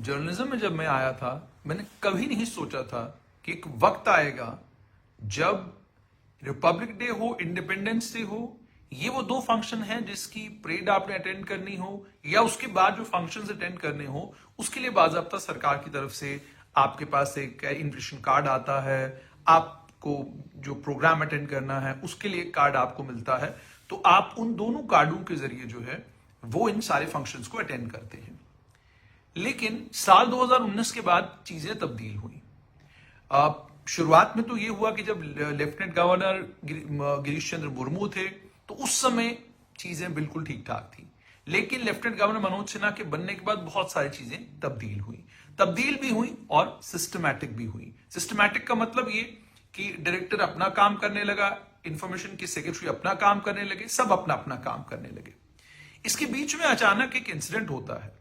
Journalism में जब मैं आया था, मैंने कभी नहीं सोचा था कि एक वक्त आएगा जब रिपब्लिक डे हो, इंडिपेंडेंस डे हो, ये वो दो फंक्शन हैं जिसकी परेड आपने अटेंड करनी हो या उसके बाद जो फंक्शंस अटेंड करने हो, उसके लिए बाकायदा सरकार की तरफ से आपके पास एक इन्विटेशन कार्ड आता है। आपको जो प्रोग्राम अटेंड करना है उसके लिए कार्ड आपको मिलता है। तो आप उन दोनों कार्डों के जरिए जो है वो इन सारे फंक्शंस को अटेंड करते हैं। लेकिन साल 2019 के बाद चीजें तब्दील हुई। शुरुआत में तो ये हुआ कि जब लेफ्टिनेंट गवर्नर गिरीश चंद्र मुर्मू थे तो उस समय चीजें बिल्कुल ठीक ठाक थी। लेकिन लेफ्टिनेंट गवर्नर मनोज सिन्हा के बनने के बाद बहुत सारी चीजें तब्दील भी हुई और सिस्टमैटिक भी हुई। सिस्टमैटिक का मतलब ये कि डायरेक्टर अपना काम करने लगा, इंफॉर्मेशन के सेक्रेटरी अपना काम करने लगे, सब अपना अपना काम करने लगे। इसके बीच में अचानक एक इंसिडेंट होता है।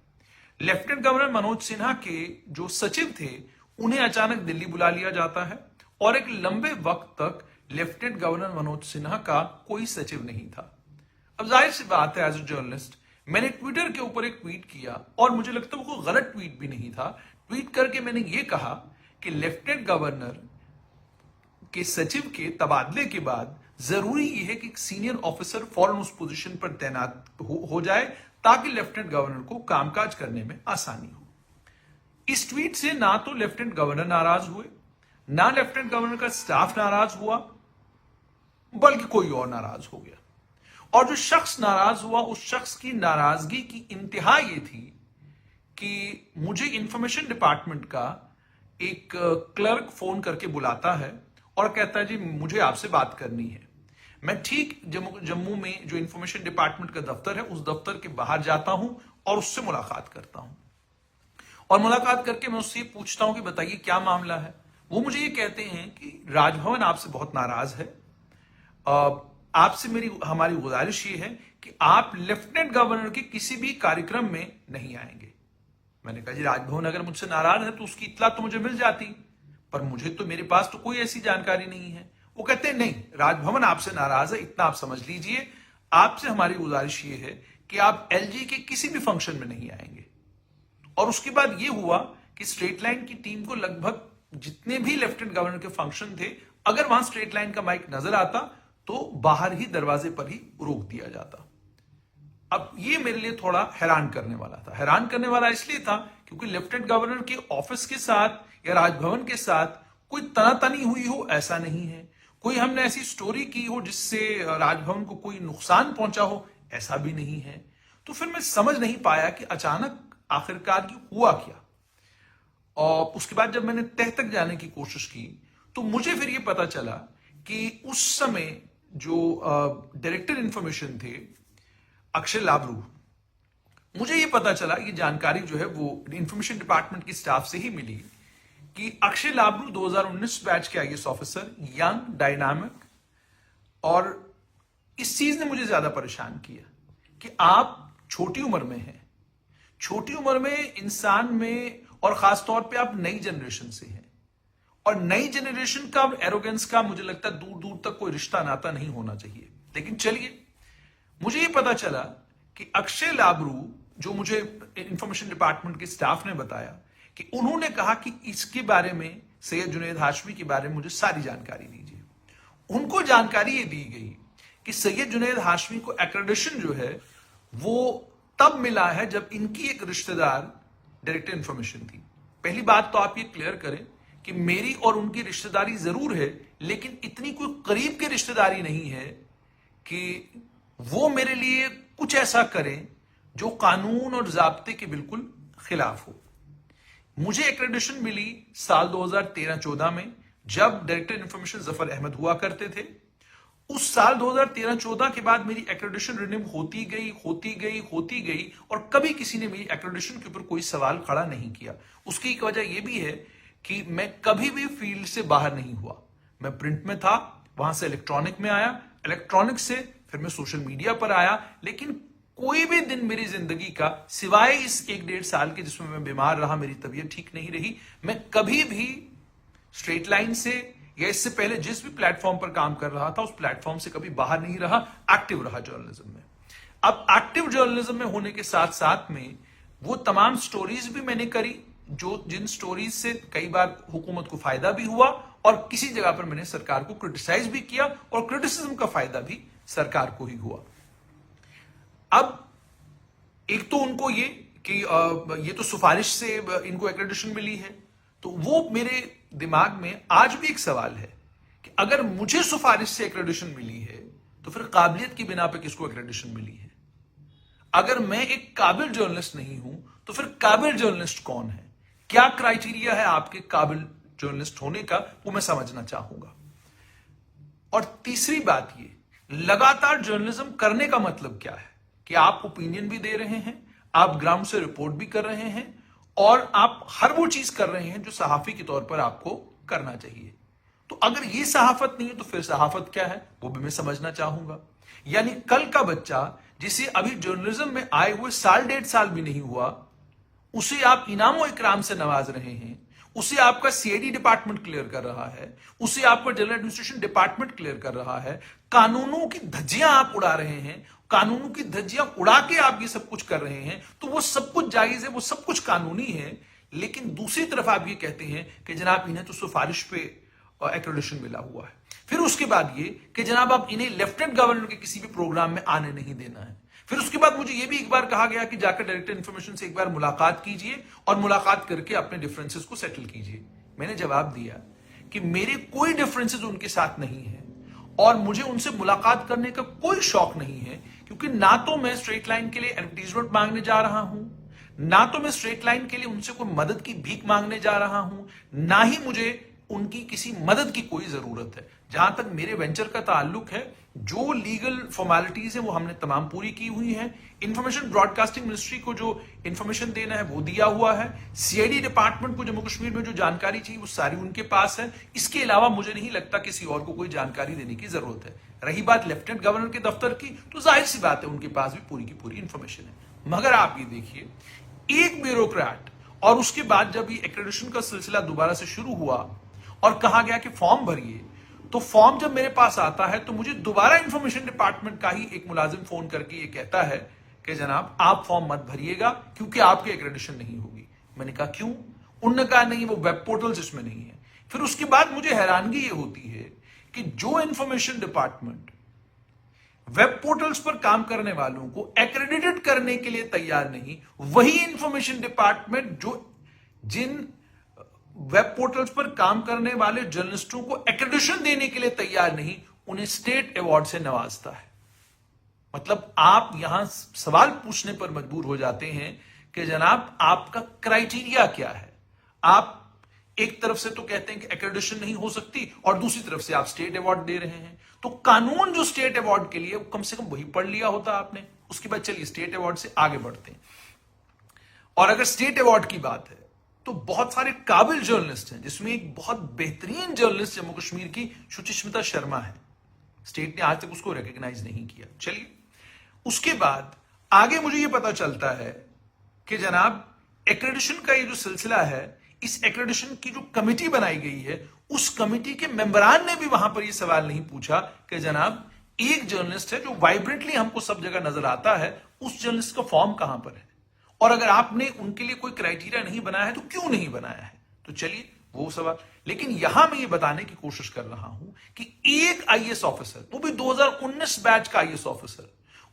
लेफ्टिनेंट गवर्नर मनोज सिन्हा के जो सचिव थे उन्हें अचानक दिल्ली बुला लिया जाता है और एक लंबे वक्त तक लेफ्टिनेंट गवर्नर मनोज सिन्हा का कोई सचिव नहीं था। अब जाहिर सी बात है, एज ए जर्नलिस्ट मैंने ट्विटर के ऊपर एक ट्वीट किया और मुझे लगता है वो कोई गलत ट्वीट भी नहीं था। ट्वीट करके मैंने ये कहा कि लेफ्टिनेंट गवर्नर के सचिव के तबादले के बाद जरूरी यह है कि एक सीनियर ऑफिसर फौरन उस पोजीशन पर तैनात हो जाए ताकि लेफ्टिनेंट गवर्नर को कामकाज करने में आसानी हो। इस ट्वीट से ना तो लेफ्टिनेंट गवर्नर नाराज हुए, ना लेफ्टिनेंट गवर्नर का स्टाफ नाराज हुआ, बल्कि कोई और नाराज हो गया। और जो शख्स नाराज हुआ उस शख्स की नाराजगी की इंतहा यह थी कि मुझे इंफॉर्मेशन डिपार्टमेंट का एक क्लर्क फोन करके बुलाता है और कहता है जी मुझे आपसे बात करनी है। मैं ठीक जम्मू में जो इंफॉर्मेशन डिपार्टमेंट का दफ्तर है उस दफ्तर के बाहर जाता हूं और उससे मुलाकात करता हूं। और मुलाकात करके मैं उससे पूछता हूं कि बताइए क्या मामला है। वो मुझे ये कहते हैं कि राजभवन आपसे बहुत नाराज है, आपसे हमारी गुजारिश ये है कि आप लेफ्टिनेंट गवर्नर के किसी भी कार्यक्रम में नहीं आएंगे। मैंने कहा जी राजभवन अगर मुझसे नाराज है तो उसकी इत्तला तो मुझे मिल जाती, पर मुझे तो मेरे पास तो कोई ऐसी जानकारी नहीं है। वो कहते हैं नहीं, राजभवन आपसे नाराज है, इतना आप समझ लीजिए, आपसे हमारी गुजारिश ये है कि आप एलजी के किसी भी फंक्शन में नहीं आएंगे। और उसके बाद ये हुआ कि स्ट्रेट लाइन की टीम को लगभग जितने भी लेफ्टिनेंट गवर्नर के फंक्शन थे, अगर वहां स्ट्रेट लाइन का माइक नजर आता तो बाहर ही दरवाजे पर ही रोक दिया जाता। अब ये मेरे लिए थोड़ा हैरान करने वाला था। हैरान करने वाला इसलिए था क्योंकि लेफ्टिनेंट गवर्नर के ऑफिस के साथ या राजभवन के साथ कोई तनातनी हुई हो ऐसा नहीं है, कोई हमने ऐसी स्टोरी की हो जिससे राजभवन को कोई नुकसान पहुंचा हो ऐसा भी नहीं है। तो फिर मैं समझ नहीं पाया कि अचानक आखिरकार हुआ क्या। और उसके बाद जब मैंने तह तक जाने की कोशिश की तो मुझे फिर यह पता चला कि उस समय जो डायरेक्टर इंफॉर्मेशन थे अक्षय लाबरू, मुझे यह पता चला, ये जानकारी जो है वो इंफॉर्मेशन डिपार्टमेंट की स्टाफ से ही मिली कि अक्षय लाबरू 2019 बैच के आईएएस ऑफिसर, यंग, डायनामिक, और इस चीज ने मुझे ज्यादा परेशान किया कि आप छोटी उम्र में हैं, छोटी उम्र में इंसान में, और खासतौर पे आप नई जनरेशन से हैं, और नई जनरेशन का एरोगेंस का मुझे लगता है दूर दूर तक कोई रिश्ता नाता नहीं होना चाहिए। लेकिन चलिए, मुझे यह पता चला कि अक्षय लाबरू, जो मुझे इंफॉर्मेशन डिपार्टमेंट के स्टाफ ने बताया, कि उन्होंने कहा कि इसके बारे में, सैयद जुनैद हाशमी के बारे में मुझे सारी जानकारी दीजिए। उनको जानकारी ये दी गई कि सैयद जुनैद हाशमी को एक्रेडिशन जो है वो तब मिला है जब इनकी एक रिश्तेदार डायरेक्टर इंफॉर्मेशन थी। पहली बात तो आप ये क्लियर करें कि मेरी और उनकी रिश्तेदारी जरूर है, लेकिन इतनी कोई करीब की रिश्तेदारी नहीं है कि वो मेरे लिए कुछ ऐसा करें जो कानून और जाब्ते के बिल्कुल खिलाफ हो। मुझे एक्रेडिशन मिली साल 2013-14 में, जब डायरेक्टर इंफॉर्मेशन जफर अहमद हुआ करते थे। उस साल 2013-14 के बाद मेरी एक्रेडिशन रिन्यू होती गई और कभी किसी ने मेरी एक्रेडिशन के ऊपर कोई सवाल खड़ा नहीं किया। उसकी एक वजह यह भी है कि मैं कभी भी फील्ड से बाहर नहीं हुआ। मैं प्रिंट में था, वहां से इलेक्ट्रॉनिक में आया, इलेक्ट्रॉनिक से फिर मैं सोशल मीडिया पर आया, लेकिन कोई भी दिन मेरी जिंदगी का, सिवाय इस 1-1.5 साल के जिसमें मैं बीमार रहा, मेरी तबीयत ठीक नहीं रही, मैं कभी भी स्ट्रेट लाइन से या इससे पहले जिस भी प्लेटफॉर्म पर काम कर रहा था उस प्लेटफॉर्म से कभी बाहर नहीं रहा, एक्टिव रहा जर्नलिज्म में। अब एक्टिव जर्नलिज्म में होने के साथ साथ में वो तमाम स्टोरीज भी मैंने करी जो जिन स्टोरीज से कई बार हुकूमत को फायदा भी हुआ और किसी जगह पर मैंने सरकार को क्रिटिसाइज भी किया और क्रिटिसिज्म का फायदा भी सरकार को ही हुआ। अब एक तो उनको ये कि ये तो सिफारिश से इनको एक्रेडिशन मिली है, तो वो मेरे दिमाग में आज भी एक सवाल है कि अगर मुझे सिफारिश से एक्रेडिशन मिली है तो फिर काबिलियत की बिना पे किसको एक्रेडिशन मिली है? अगर मैं एक काबिल जर्नलिस्ट नहीं हूं तो फिर काबिल जर्नलिस्ट कौन है? क्या क्राइटेरिया है आपके काबिल जर्नलिस्ट होने का, वो मैं समझना चाहूंगा। और तीसरी बात ये, लगातार जर्नलिज्म करने का मतलब क्या है कि आप ओपिनियन भी दे रहे हैं, आप ग्राउंड से रिपोर्ट भी कर रहे हैं और आप हर वो चीज कर रहे हैं जो सहाफी के तौर पर आपको करना चाहिए। तो अगर ये सहाफत नहीं है तो फिर सहाफत क्या है, वो भी मैं समझना चाहूंगा। यानी कल का बच्चा जिसे अभी जर्नलिज्म में आए हुए साल 1.5 साल भी नहीं हुआ, उसे आप इनामो इकराम से नवाज रहे हैं, उसे आपका सीआईडी डिपार्टमेंट क्लियर कर रहा है, उसे आपका जनरल एडमिनिस्ट्रेशन डिपार्टमेंट क्लियर कर रहा है, कानूनों की धज्जियां आप उड़ा रहे हैं, कानूनों की धज्जियां उड़ा के आप ये सब कुछ कर रहे हैं, तो वो सब कुछ जायज है, वो सब कुछ कानूनी है। लेकिन दूसरी तरफ आप ये कहते हैं कि जनाब इन्हें तो सिफारिश पे एक्रेडिशन मिला हुआ है। फिर उसके बाद ये कि जनाब आप इन्हें लेफ्टिनेंट गवर्नर के किसी भी प्रोग्राम में आने नहीं देना है। फिर उसके बाद मुझे यह भी एक बार कहा गया कि जाकर डायरेक्टर इंफॉर्मेशन से एक बार मुलाकात कीजिए और मुलाकात करके अपने डिफरेंसेस को सेटल कीजिए। मैंने जवाब दिया कि मेरे कोई डिफरेंसेस उनके साथ नहीं है और मुझे उनसे मुलाकात करने का कोई शौक नहीं है, क्योंकि ना तो मैं स्ट्रेट लाइन के लिए एडवर्टीजमेंट मांगने जा रहा हूं, ना तो मैं स्ट्रेट लाइन के लिए उनसे कोई मदद की भीख मांगने जा रहा हूं, ना ही मुझे उनकी किसी मदद की कोई जरूरत है। जहां तक मेरे वेंचर का ताल्लुक है, जो लीगल फॉर्मेलिटीज है वो हमने तमाम पूरी की हुई है। इंफॉर्मेशन ब्रॉडकास्टिंग मिनिस्ट्री को जो इंफॉर्मेशन देना है वो दिया हुआ है। सीआईडी डिपार्टमेंट को जम्मू कश्मीर में जो जानकारी चाहिए वो सारी उनके पास है। इसके अलावा मुझे नहीं लगता किसी और को कोई जानकारी देने की जरूरत है। रही बात लेफ्टिनेंट गवर्नर के दफ्तर की, तो जाहिर सी बात है उनके पास भी पूरी की पूरी इंफॉर्मेशन है। मगर आप ये देखिए, एक ब्यूरोक्रेट, और उसके बाद जब ये एक्रेडिशन का सिलसिला दोबारा से शुरू हुआ और कहा गया कि फॉर्म भरिए, तो फॉर्म जब मेरे पास आता है तो मुझे दोबारा इंफॉर्मेशन डिपार्टमेंट का ही एक मुलाजिम फोन करके ये कहता है कि जनाब आप फॉर्म मत भरिएगा क्योंकि आपकी एक्रेडिशन नहीं होगी। मैंने कहा क्यों? उन्होंने कहा नहीं, वो वेब पोर्टल्स इसमें नहीं है। फिर उसके बाद मुझे हैरानगी ये होती है कि जो इंफॉर्मेशन डिपार्टमेंट वेब पोर्टल्स पर काम करने वालों को एक्रेडिटेड करने के लिए तैयार नहीं, वही इंफॉर्मेशन डिपार्टमेंट जो जिन वेब पोर्टल्स पर काम करने वाले जर्नलिस्टों को एक्रेडिशन देने के लिए तैयार नहीं, उन्हें स्टेट अवार्ड से नवाजता है। मतलब आप यहां सवाल पूछने पर मजबूर हो जाते हैं कि जनाब आपका क्राइटेरिया क्या है? आप एक तरफ से तो कहते हैं कि एक्रेडिशन नहीं हो सकती और दूसरी तरफ से आप स्टेट अवार्ड दे रहे हैं। तो कानून जो स्टेट अवार्ड के लिए, कम से कम वही पढ़ लिया होता आपने। उसके बाद चलिए स्टेट अवार्ड से आगे बढ़ते हैं। और अगर स्टेट अवार्ड की बात है तो बहुत सारे काबिल जर्नलिस्ट हैं, जिसमें एक बहुत बेहतरीन जर्नलिस्ट जम्मू कश्मीर की सुचिस्मिता शर्मा है। स्टेट ने आज तक उसको रिकॉग्नाइज नहीं किया। चलिए उसके बाद आगे मुझे यह पता चलता है कि जनाब एक्रेडिशन का ये जो सिलसिला है, इस एक्रेडिशन की जो कमेटी बनाई गई है, उस कमेटी के मेंबरान ने भी वहां पर यह सवाल नहीं पूछा कि जनाब एक जर्नलिस्ट है जो वाइब्रेंटली हमको सब जगह नजर आता है, उस जर्नलिस्ट का फॉर्म कहां पर है, और अगर आपने उनके लिए कोई क्राइटेरिया नहीं बनाया है तो क्यों नहीं बनाया है। तो चलिए वो सवाल। लेकिन यहां मैं ये बताने की कोशिश कर रहा हूं कि एक आईएएस ऑफिसर, वो भी 2019 बैच का आईएएस ऑफिसर,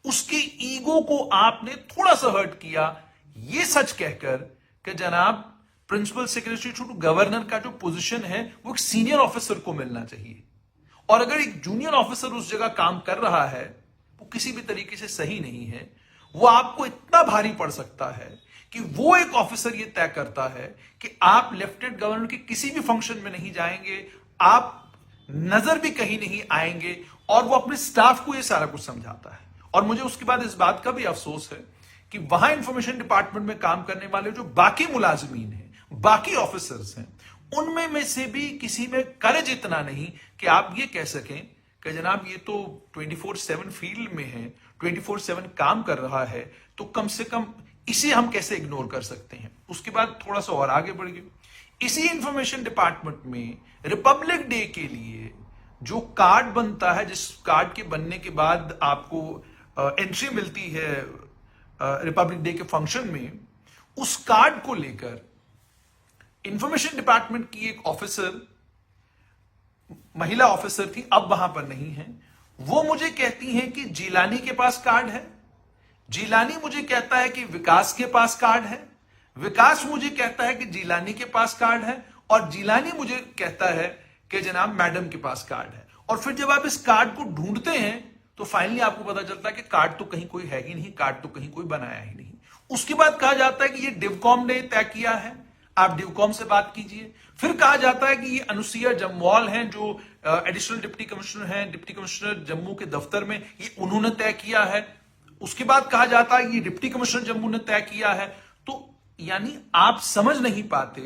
उसके ईगो को आपने थोड़ा सा हर्ट किया, ये सच कहकर कि जनाब प्रिंसिपल सेक्रेटरी टू गवर्नर का जो पोजीशन है वो एक सीनियर ऑफिसर को मिलना चाहिए, और अगर एक जूनियर ऑफिसर उस जगह काम कर रहा है वो किसी भी तरीके से सही नहीं है। वो आपको इतना भारी पड़ सकता है कि वो एक ऑफिसर ये तय करता है कि आप लेफ्टिनेंट गवर्नर के किसी भी फंक्शन में नहीं जाएंगे, आप नजर भी कहीं नहीं आएंगे, और वो अपने स्टाफ को ये सारा कुछ समझाता है। और मुझे उसके बाद इस बात का भी अफसोस है कि वहां इंफॉर्मेशन डिपार्टमेंट में काम करने वाले जो बाकी मुलाजमीन हैं, बाकी ऑफिसर्स हैं, उनमें में से भी किसी में करेज इतना नहीं कि आप ये कह सकें कि जनाब ये तो 24/7 फील्ड में है, 24/7 काम कर रहा है, तो कम से कम इसे हम कैसे इग्नोर कर सकते हैं। उसके बाद थोड़ा सा और आगे बढ़ गए। इसी इंफॉर्मेशन डिपार्टमेंट में रिपब्लिक डे के लिए जो कार्ड बनता है, जिस कार्ड के बनने के बाद आपको एंट्री मिलती है रिपब्लिक डे के फंक्शन में, उस कार्ड को लेकर इंफॉर्मेशन डिपार्टमेंट की एक ऑफिसर, महिला ऑफिसर थी, अब वहां पर नहीं है। वो मुझे कहती हैं कि जिलानी के पास कार्ड है। जिलानी मुझे कहता है कि विकास के पास कार्ड है। विकास मुझे कहता है कि जिलानी के पास कार्ड है। और जिलानी मुझे कहता है कि जनाब मैडम के पास कार्ड है। और फिर जब आप इस कार्ड को ढूंढते हैं तो फाइनली आपको पता चलता है कि कार्ड तो कहीं कोई है ही नहीं, कार्ड तो कहीं कोई बनाया ही नहीं। उसके बाद कहा जाता है कि ये डिवकॉम ने तय किया है, आप डिवकॉम से बात कीजिए। फिर कहा जाता है कि ये अनुसुईया जम्वाल हैं जो एडिशनल डिप्टी कमिश्नर हैं, डिप्टी कमिश्नर जम्मू के दफ्तर में, ये उन्होंने तय किया है। उसके बाद कहा जाता है ये डिप्टी कमिश्नर जम्मू ने तय किया है। तो यानी आप समझ नहीं पाते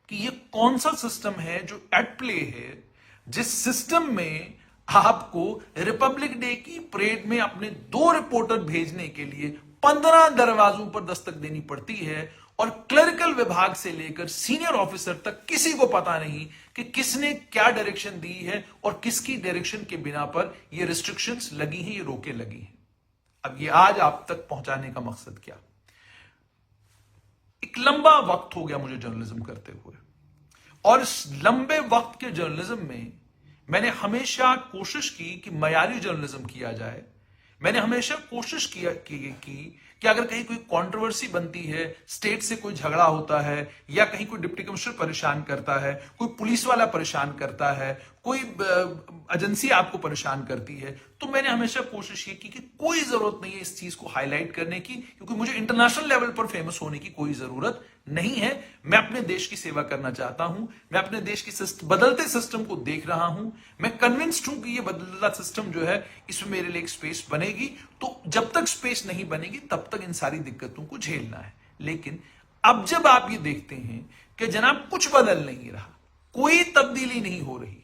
कि ये कौन सा सिस्टम है जो एट प्ले है, जिस सिस्टम में आपको रिपब्लिक डे की परेड में अपने 2 रिपोर्टर भेजने के लिए 15 दरवाजों पर दस्तक देनी पड़ती है। और क्लरिकल विभाग से लेकर सीनियर ऑफिसर तक किसी को पता नहीं कि किसने क्या डायरेक्शन दी है और किसकी डायरेक्शन के बिना पर ये रिस्ट्रिक्शंस लगी हैं, ये रोके लगी हैं। अब ये आज आप तक पहुंचाने का मकसद क्या? एक लंबा वक्त हो गया मुझे जर्नलिज्म करते हुए, और इस लंबे वक्त के जर्नलिज्म में मैंने हमेशा कोशिश की कि मयारी जर्नलिज्म किया जाए। मैंने हमेशा कोशिश कि अगर कहीं कोई कंट्रोवर्सी बनती है, स्टेट से कोई झगड़ा होता है, या कहीं कोई डिप्टी कमिश्नर परेशान करता है, कोई पुलिस वाला परेशान करता है, कोई एजेंसी आपको परेशान करती है, तो मैंने हमेशा कोशिश ये की कि कोई जरूरत नहीं है इस चीज को हाईलाइट करने की, क्योंकि मुझे इंटरनेशनल लेवल पर फेमस होने की कोई जरूरत नहीं है। मैं अपने देश की सेवा करना चाहता हूं। मैं अपने देश की बदलते सिस्टम को देख रहा हूं। मैं कन्विंस्ड हूं कि ये बदलता सिस्टम जो है, इसमें मेरे लिए एक स्पेस बनेगी। तो जब तक स्पेस नहीं बनेगी तब तक इन सारी दिक्कतों को झेलना है। लेकिन अब जब आप ये देखते हैं कि जनाब कुछ बदल नहीं रहा, कोई तब्दीली नहीं हो रही,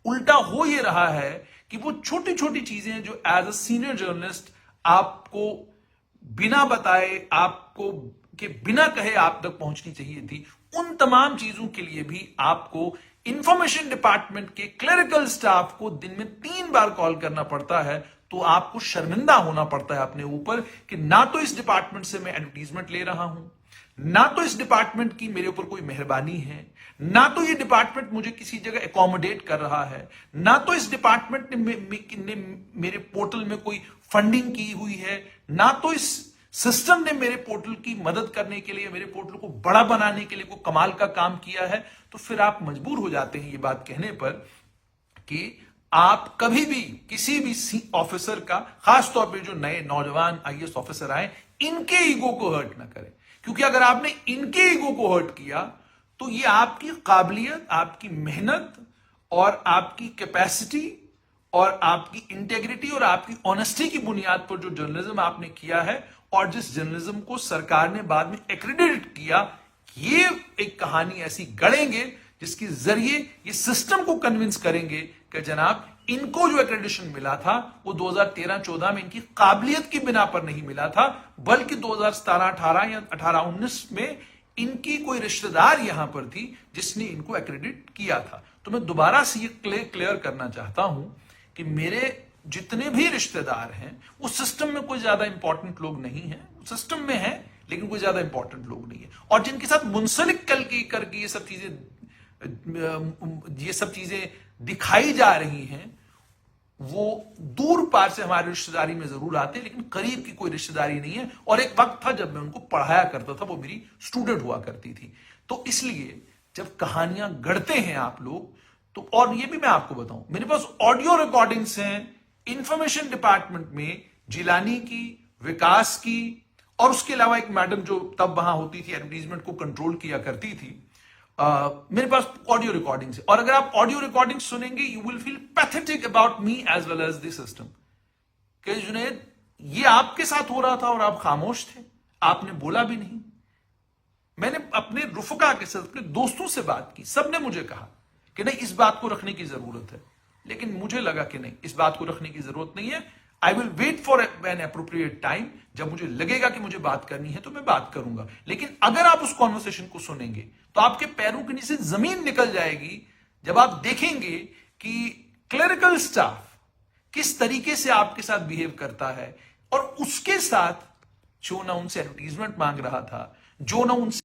उल्टा हो ये रहा है कि वो छोटी छोटी चीजें जो एज अ सीनियर जर्नलिस्ट आपको बिना बताए, आपको के बिना कहे आप तक पहुंचनी चाहिए थी, उन तमाम चीजों के लिए भी आपको इंफॉर्मेशन डिपार्टमेंट के क्लरिकल स्टाफ को दिन में 3 बार कॉल करना पड़ता है। तो आपको शर्मिंदा होना पड़ता है अपने ऊपर कि ना तो इस डिपार्टमेंट से मैं एडवर्टीजमेंट ले रहा हूं, ना तो इस डिपार्टमेंट की मेरे ऊपर कोई मेहरबानी है, ना तो ये डिपार्टमेंट मुझे किसी जगह एकोमोडेट कर रहा है, ना तो इस डिपार्टमेंट ने मेरे पोर्टल में कोई फंडिंग की हुई है, ना तो इस सिस्टम ने मेरे पोर्टल की मदद करने के लिए, मेरे पोर्टल को बड़ा बनाने के लिए कोई कमाल का काम किया है। तो फिर आप मजबूर हो जाते हैं ये बात कहने पर कि आप कभी भी किसी भी ऑफिसर का, खासतौर पे जो नए नौजवान आईएएस ऑफिसर आए, इनके ईगो को हर्ट ना करें। क्योंकि अगर आपने इनके ईगो को हर्ट किया तो ये आपकी काबिलियत, आपकी मेहनत और आपकी कैपेसिटी और आपकी इंटेग्रिटी और आपकी ऑनेस्टी की बुनियाद पर जो जर्नलिज्म आपने किया है, और जिस जर्नलिज्म को सरकार ने बाद में एक्रेडिट किया, ये एक कहानी ऐसी गढ़ेंगे जिसके जरिए ये सिस्टम को कन्विंस करेंगे कि जनाब इनको जो एक्रेडिशन मिला था वो 2013-14 में इनकी काबिलियत की बिना पर नहीं मिला था, बल्कि 2017-18 या 18-19 में इनकी कोई रिश्तेदार यहां पर थी जिसने इनको एक्रेडिट किया था। तो मैं दोबारा से ये क्लियर करना चाहता हूं कि मेरे जितने भी रिश्तेदार हैं वो सिस्टम में कोई ज्यादा इंपॉर्टेंट लोग नहीं है, सिस्टम में है लेकिन कोई ज्यादा इंपॉर्टेंट लोग नहीं है। और जिनके साथ मुंसलिक करके ये सब चीजें दिखाई जा रही हैं, वो दूर पार से हमारी रिश्तेदारी में जरूर आते हैं, लेकिन करीब की कोई रिश्तेदारी नहीं है। और एक वक्त था जब मैं उनको पढ़ाया करता था, वो मेरी स्टूडेंट हुआ करती थी। तो इसलिए जब कहानियां गढ़ते हैं आप लोग, तो और ये भी मैं आपको बताऊं, मेरे पास ऑडियो रिकॉर्डिंग्स हैं इंफॉर्मेशन डिपार्टमेंट में, जिलानी की, विकास की, और उसके अलावा एक मैडम जो तब वहां होती थी, एडवर्टीजमेंट को कंट्रोल किया करती थी। मेरे पास ऑडियो रिकॉर्डिंग्स है, और अगर आप ऑडियो रिकॉर्डिंग्स सुनेंगे you will feel pathetic about me as well as the system. कि जुनैद, ये आपके साथ हो रहा था और आप खामोश थे, आपने बोला भी नहीं। मैंने अपने रुफका के साथ, अपने दोस्तों से बात की, सबने मुझे कहा कि नहीं इस बात को रखने की जरूरत है, लेकिन मुझे लगा कि नहीं, इस बात को रखने की जरूरत नहीं है। I will wait for an appropriate time, जब मुझे लगेगा कि मुझे बात करनी है तो मैं बात करूंगा। लेकिन अगर आप उस कॉन्वर्सेशन को सुनेंगे तो आपके पैरों के नीचे जमीन निकल जाएगी जब आप देखेंगे कि क्लरिकल स्टाफ किस तरीके से आपके साथ बिहेव करता है, और उसके साथ जो ना उनसे एडवर्टीजमेंट मांग रहा था, जो ना उनसे